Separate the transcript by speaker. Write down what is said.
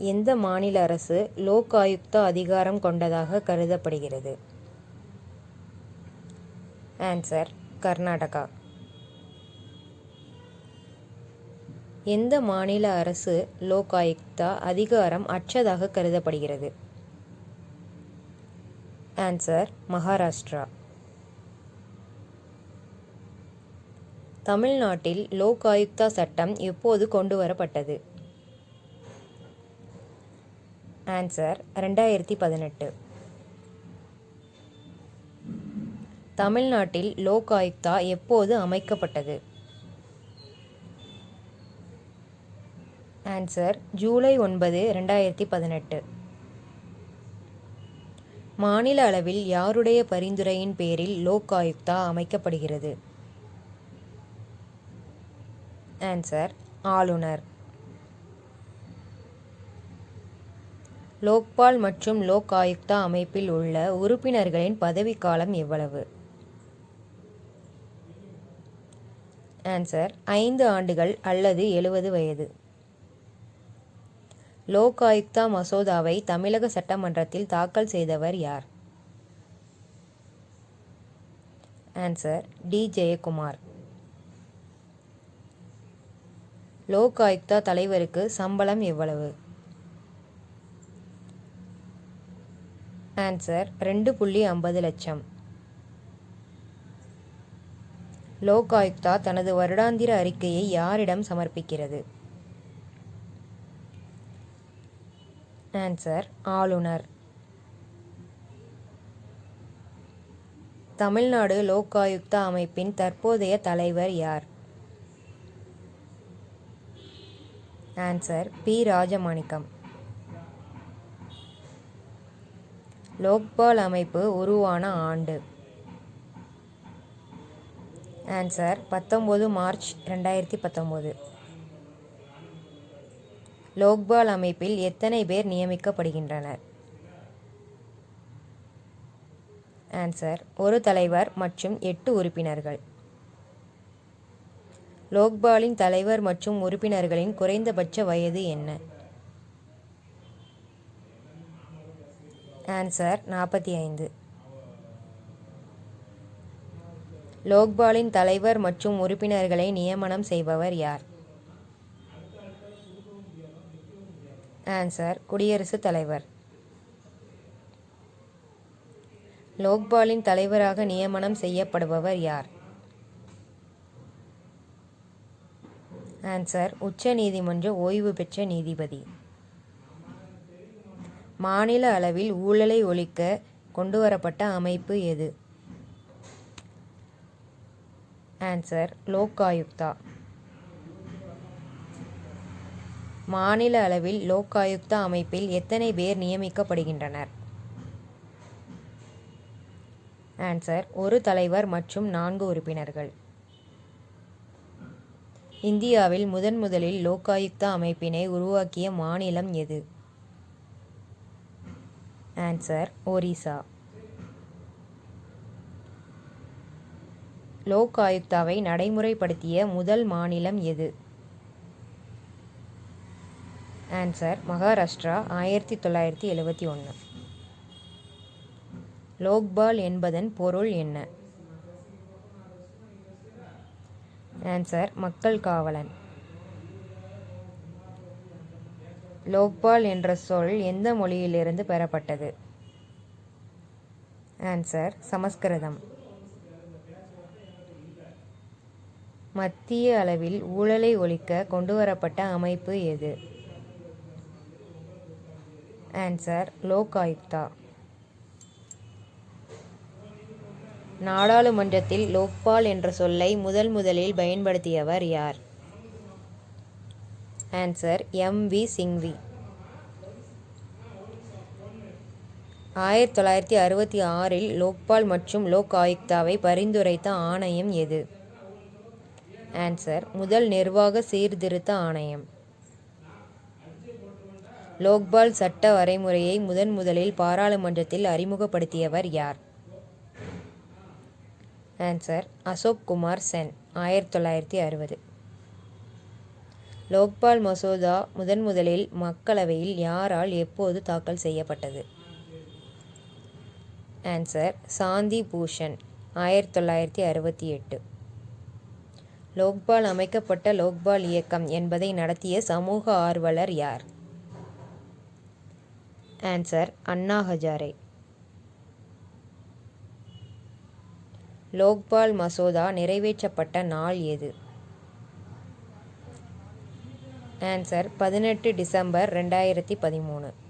Speaker 1: எந்த மாநில அரசு லோக் ஆயுக்தா அதிகாரம் கொண்டதாக கருதப்படுகிறது? ஆன்சர்: கர்நாடகா. எந்த மாநில அரசு லோக் ஆயுக்தா அதிகாரம் அற்றதாக கருதப்படுகிறது? ஆன்சர்: மகாராஷ்டிரா. தமிழ்நாட்டில் லோக் ஆயுக்தா சட்டம் எப்போது கொண்டு வரப்பட்டது? ஆன்சர்: 2018. தமிழ்நாட்டில் லோக் ஆயுக்தா எப்போது அமைக்கப்பட்டது? ஆன்சர்: ஜூலை 9, 2018. மாநில அளவில் யாருடைய பரிந்துரையின் பேரில் லோக் ஆயுக்தா அமைக்கப்படுகிறது? ஆன்சர்: ஆளுநர். லோக்பால் மற்றும் லோக் ஆயுக்தா அமைப்பில் உள்ள உறுப்பினர்களின் பதவிக்காலம் எவ்வளவு? ஆன்சர்: 5 ஆண்டுகள் அல்லது 70 வயது. லோக் ஆயுக்தா மசோதாவை தமிழக சட்டமன்றத்தில் தாக்கல் செய்தவர் யார்? Answer: D. ஜெயக்குமார். லோக் ஆயுக்தா தலைவருக்கு சம்பளம் எவ்வளவு? ஆன்சர்: 2.50 லட்சம். லோக் ஆயுக்தா தனது வருடாந்திர அறிக்கையை யாரிடம் சமர்ப்பிக்கிறது? ஆன்சர்: ஆளுநர். தமிழ்நாடு லோக் ஆயுக்தா அமைப்பின் தற்போதைய தலைவர் யார்? Answer: B. ராஜமாணிக்கம். லோக்பால் அமைப்பு உருவான ஆண்டு? Answer: 19 March 2019. லோக்பால் அமைப்பில் எத்தனை பேர் நியமிக்கப்படுகின்றனர்? ஆன்சர்: ஒரு தலைவர் மற்றும் 8 உறுப்பினர்கள். லோக்பாலின் தலைவர் மற்றும் உறுப்பினர்களின் குறைந்தபட்ச வயது என்ன? ஆன்சர்: 45. லோக்பாலின் தலைவர் மற்றும் உறுப்பினர்களை நியமனம் செய்பவர் யார்? ஆன்சர்: குடியரசுத் தலைவர். லோக்பாலின் தலைவராக நியமனம் செய்யப்படுபவர் யார்? ஆன்சர்: உச்ச நீதிமன்ற ஓய்வு பெற்ற நீதிபதி. மாநில அளவில் ஊழலை ஒழிக்க கொண்டுவரப்பட்ட அமைப்பு எது? ஆன்சர்: லோக் ஆயுக்தா. மாநில அளவில் லோக் ஆயுக்தா அமைப்பில் எத்தனை பேர் நியமிக்கப்படுகின்றனர்? ஆன்சர்: ஒரு தலைவர் மற்றும் 4 உறுப்பினர்கள். இந்தியாவில் முதலில் லோக் ஆயுக்தா அமைப்பினை உருவாக்கிய மாநிலம் எது? ஆன்சர்: ஒரிசா. லோக் ஆயுக்தாவை நடைமுறைப்படுத்திய முதல் மாநிலம் எது? ஆன்சர்: மகாராஷ்டிரா, 1971. லோக்பால் என்பதன் பொருள் என்ன? ஆன்சர்: மக்கள் காவலன். லோக்பால் என்ற சொல் எந்த மொழியிலிருந்து பெறப்பட்டது? ஆன்சர்: சமஸ்கிருதம். மத்திய அளவில் ஊழலை ஒழிக்க கொண்டுவரப்பட்ட அமைப்பு எது? ஆன்சர்: லோக் ஆயுக்தா. நாடாளுமன்றத்தில் லோக்பால் என்ற சொல்லை முதலில் பயன்படுத்தியவர் யார்? Answer: MV. சிங்வி. 1966 லோக்பால் மற்றும் லோக் ஆயுக்தாவை பரிந்துரைத்த ஆணையம் எது? ஆன்சர்: முதல் நிர்வாக சீர்திருத்த ஆணையம். லோக்பால் சட்ட வரைமுறையை முதலில் பாராளுமன்றத்தில் அறிமுகப்படுத்தியவர் யார்? ஆன்சர்: அசோக் குமார் சென், 1960. லோக்பால் மசோதா முதலில் மக்களவையில் யாரால் எப்போது தாக்கல் செய்யப்பட்டது? ஆன்சர் சாந்தி பூஷன் 1968. லோக்பால் அமைக்கப்பட்ட லோக்பால் இயக்கம் என்பதை நடத்திய சமூக ஆர்வலர் யார்? ஆன்சர் அண்ணா ஹஜாரே. லோக்பால் மசோதா நிறைவேற்றப்பட்ட நாள் எது? Answer 18 December 2013.